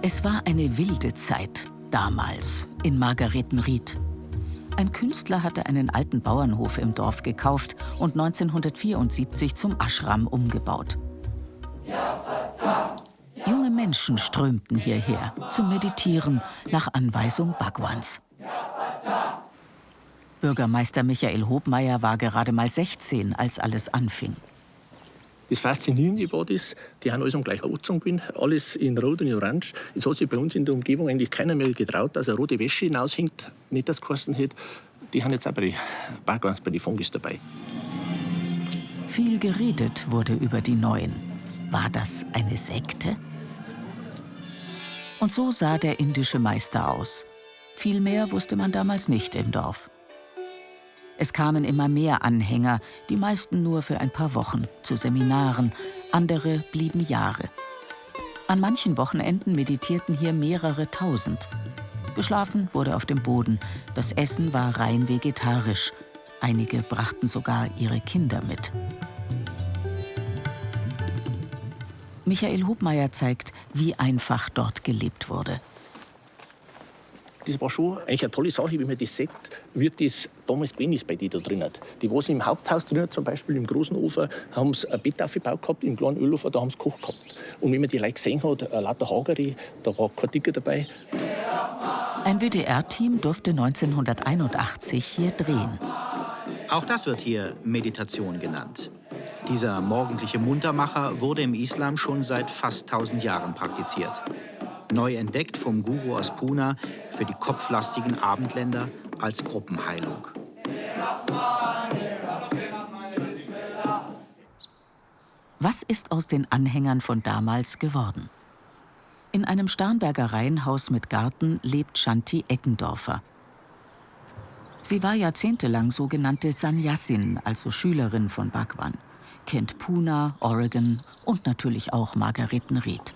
Es war eine wilde Zeit, damals, in Margaretenried. Ein Künstler hatte einen alten Bauernhof im Dorf gekauft und 1974 zum Ashram umgebaut. Junge Menschen strömten hierher zum Meditieren nach Anweisung Bhagwans. Bürgermeister Michael Hobmeier war gerade mal 16, als alles anfing. Das Faszinierende war das, die haben alles am gleichen Ort gewesen, alles in Rot und in Orange. Jetzt hat sich bei uns in der Umgebung eigentlich keiner mehr getraut, dass eine rote Wäsche hinaushängt, nicht das geheißen hätte. Die haben jetzt auch bei den Bhagwans, bei den Fungis dabei. Viel geredet wurde über die Neuen. War das eine Sekte? Und so sah der indische Meister aus. Viel mehr wusste man damals nicht im Dorf. Es kamen immer mehr Anhänger, die meisten nur für ein paar Wochen, zu Seminaren, andere blieben Jahre. An manchen Wochenenden meditierten hier mehrere Tausend. Geschlafen wurde auf dem Boden, das Essen war rein vegetarisch. Einige brachten sogar ihre Kinder mit. Michael Hobmeier zeigt, wie einfach dort gelebt wurde. Das war schon eigentlich eine tolle Sache, wie man das sieht, wie das damals gewesen ist bei denen da drinnen. Die, was im Haupthaus drinnen, zum Beispiel im großen Ofen, haben sie ein Bett aufgebaut gehabt, im kleinen Ölofen, da haben sie gekocht gehabt. Und wenn man die Leute gesehen hat, lauter Hagere, da war kein Dicker dabei. Ein WDR-Team durfte 1981 hier drehen. Auch das wird hier Meditation genannt. Dieser morgendliche Muntermacher wurde im Islam schon seit fast 1000 Jahren praktiziert. Neu entdeckt vom Guru aus Pune für die kopflastigen Abendländer als Gruppenheilung. Was ist aus den Anhängern von damals geworden? In einem Starnberger Reihenhaus mit Garten lebt Shanti Eckendorfer. Sie war jahrzehntelang sogenannte Sannyasin, also Schülerin von Bhagwan, kennt Pune, Oregon und natürlich auch Margaretenried.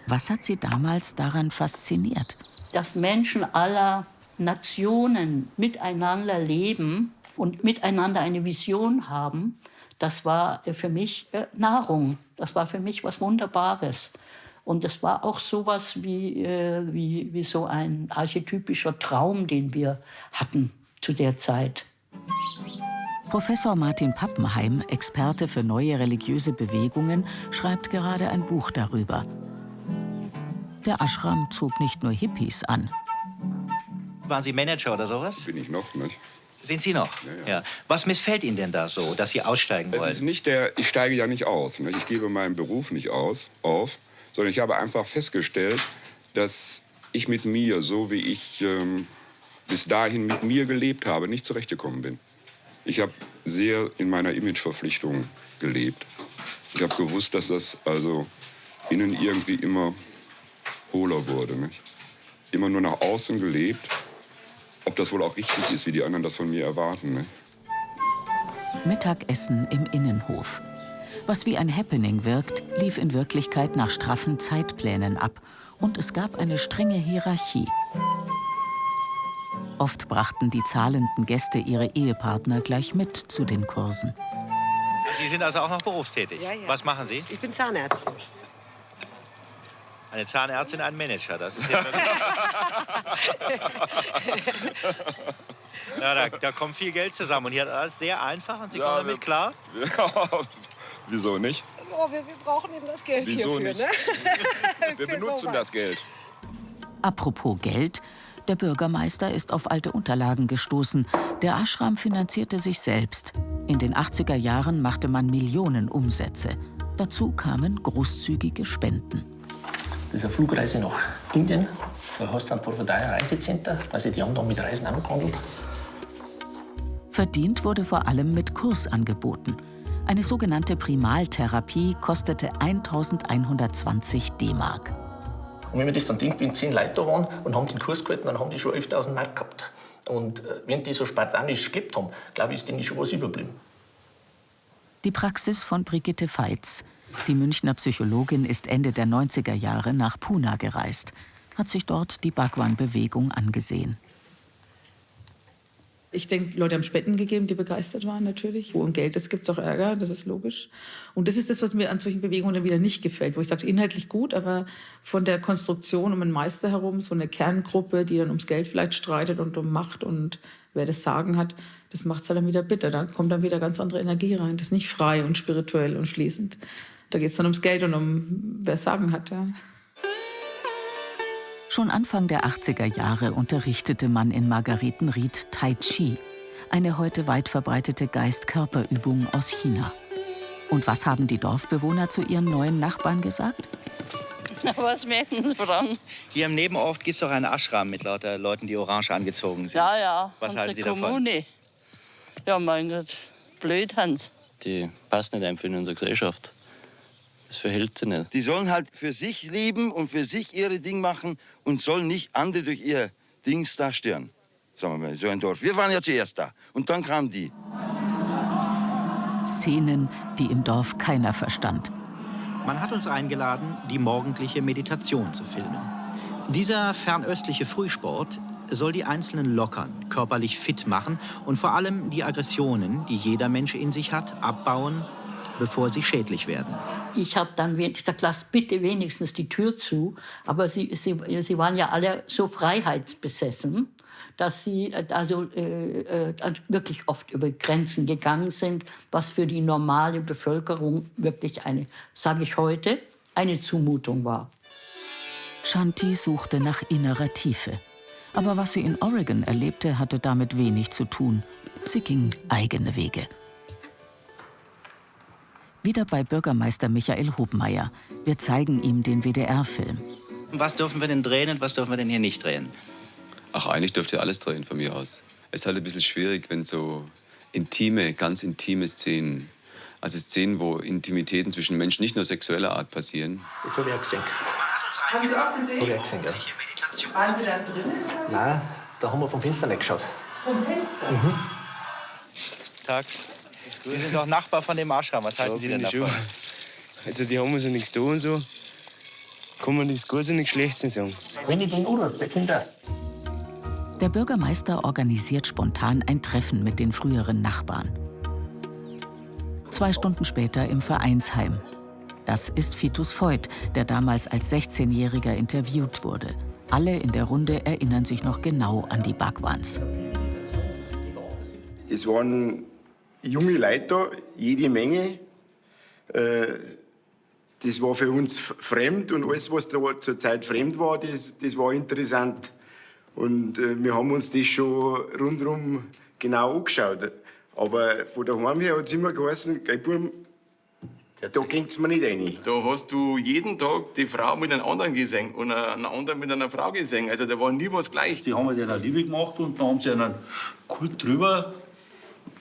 Was hat sie damals daran fasziniert? Dass Menschen aller Nationen miteinander leben und miteinander eine Vision haben, das war für mich Nahrung. Das war für mich was Wunderbares. Und das war auch sowas wie so ein archetypischer Traum, den wir hatten zu der Zeit. Professor Martin Pappenheim, Experte für neue religiöse Bewegungen, schreibt gerade ein Buch darüber. Der Ashram zog nicht nur Hippies an. Waren Sie Manager oder sowas? Bin ich noch, nicht? Sind Sie noch? Ja. Was missfällt Ihnen denn da so, dass Sie aussteigen wollen? Es ist nicht ich steige ja nicht aus. Nicht? Ich gebe meinen Beruf nicht auf, sondern ich habe einfach festgestellt, dass ich mit mir, so wie ich bis dahin mit mir gelebt habe, nicht zurechtgekommen bin. Ich habe sehr in meiner Imageverpflichtung gelebt. Ich habe gewusst, dass das also innen irgendwie immer hohler wurde. Nicht? Immer nur nach außen gelebt. Ob das wohl auch richtig ist, wie die anderen das von mir erwarten. Nicht? Mittagessen im Innenhof. Was wie ein Happening wirkt, lief in Wirklichkeit nach straffen Zeitplänen ab. Und es gab eine strenge Hierarchie. Oft brachten die zahlenden Gäste ihre Ehepartner gleich mit zu den Kursen. Sie sind also auch noch berufstätig? Ja, ja. Was machen Sie? Ich bin Zahnärztin. Eine Zahnärztin, ein Manager, das ist ja ja, da kommt viel Geld zusammen. Und hier hat alles sehr einfach und Sie kommen damit klar? Wieso nicht? Oh, wir brauchen eben das Geld Wieso hierfür, nicht? ne? Wir benutzen das Geld. Apropos Geld, der Bürgermeister ist auf alte Unterlagen gestoßen. Der Ashram finanzierte sich selbst. In den 80er Jahren machte man Millionen Umsätze. Dazu kamen großzügige Spenden. Das ist eine Flugreise nach Indien. Da hast du ein Porphyria Reisecenter. Also die haben da mit Reisen auch noch gehandelt. Verdient wurde vor allem mit Kursangeboten. Eine sogenannte Primaltherapie kostete 1.120 D-Mark. Und wenn man das dann denkt, wenn 10 Leute da waren und haben den Kurs gehalten, dann haben die schon 11.000 Mark gehabt. Und wenn die so spartanisch gelebt haben, glaube ich, ist denen schon was überblieben. Die Praxis von Brigitte Veitz. Die Münchner Psychologin ist Ende der 90er Jahre nach Pune gereist, hat sich dort die Bhagwan-Bewegung angesehen. Ich denke, die Leute haben Spenden gegeben, die begeistert waren natürlich. Wo ein Geld ist, gibt es auch Ärger, das ist logisch. Und das ist das, was mir an solchen Bewegungen dann wieder nicht gefällt. Wo ich sage, inhaltlich gut, aber von der Konstruktion um einen Meister herum, so eine Kerngruppe, die dann ums Geld vielleicht streitet und um Macht und wer das Sagen hat, das macht es halt dann wieder bitter. Da kommt dann wieder ganz andere Energie rein. Das ist nicht frei und spirituell und fließend. Da geht es dann ums Geld und um wer Sagen hat, ja. Schon Anfang der 80er Jahre unterrichtete man in Margaretenried Tai Chi, eine heute weit verbreitete Geist-Körper-Übung aus China. Und was haben die Dorfbewohner zu ihren neuen Nachbarn gesagt? Na, was möchten Sie fragen? Hier im Nebenort gibt es doch einen Ashram mit lauter Leuten, die orange angezogen sind. Ja, ja. Was halten Sie Kommune. Ja, mein Gott, blöd, Hans. Die passt nicht einfach in unsere Gesellschaft. Das verhält sich nicht. Die sollen halt für sich leben und für sich ihre Ding machen und sollen nicht andere durch ihr Dings da stören. Sagen wir mal, so ein Dorf. Wir waren ja zuerst da und dann kamen die. Szenen, die im Dorf keiner verstand. Man hat uns eingeladen, die morgendliche Meditation zu filmen. Dieser fernöstliche Frühsport soll die Einzelnen lockern, körperlich fit machen und vor allem die Aggressionen, die jeder Mensch in sich hat, abbauen, bevor sie schädlich werden. Ich habe dann gesagt, lasst bitte wenigstens die Tür zu. Aber sie waren ja alle so freiheitsbesessen, dass sie also wirklich oft über Grenzen gegangen sind, was für die normale Bevölkerung wirklich eine, sage ich heute, eine Zumutung war. Shanti suchte nach innerer Tiefe. Aber was sie in Oregon erlebte, hatte damit wenig zu tun. Sie ging eigene Wege. Wieder bei Bürgermeister Michael Hobmeier. Wir zeigen ihm den WDR-Film. Was dürfen wir denn drehen und was dürfen wir denn hier nicht drehen? Ach, eigentlich dürft ihr alles drehen von mir aus. Es ist halt ein bisschen schwierig, wenn so ganz intime Szenen, also Szenen, wo Intimitäten zwischen Menschen nicht nur sexueller Art passieren. Das habe ich auch gesehen. Haben Sie auch gesehen? Habe ich auch gesehen, ja. Waren Sie da drin? Nein, da haben wir vom Fenster reingeschaut. Vom Fenster? Tag. Sie sind doch Nachbar von dem Ashram. Was halten Sie denn davon? Also die haben so nichts da und so. Kann man nichts Gutes und nichts Schlechtes sagen. Wenn ich den anrufe, der Kinder. Der Bürgermeister organisiert spontan ein Treffen mit den früheren Nachbarn. 2 Stunden später im Vereinsheim. Das ist Vitus Voigt, der damals als 16-Jähriger interviewt wurde. Alle in der Runde erinnern sich noch genau an die Bhagwans. Es waren junge Leute da, jede Menge. Das war für uns fremd und alles, was da zur Zeit fremd war, das war interessant. Und wir haben uns das schon rundherum genau angeschaut. Aber von daheim her hat es immer geheißen, gell, Buben, da geht's mir nicht rein. Da hast du jeden Tag die Frau mit einem anderen gesehen und einen anderen mit einer Frau gesehen. Also da war nie was gleich. Die haben halt eine Liebe gemacht und dann haben sie einen Kult drüber.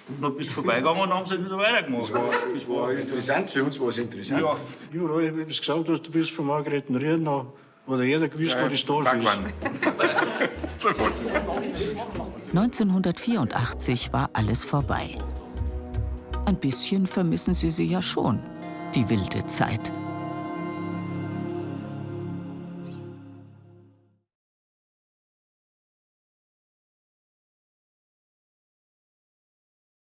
Und dann bist du vorbeigegangen und haben sie wieder weitergemacht. Das war interessant, für uns war es interessant. Ja, überall, wie du gesagt hast, du bist von Margaretenried, oder jeder gewusst, wo das Dorf ist. 1984 war alles vorbei. Ein bisschen vermissen sie ja schon, die wilde Zeit.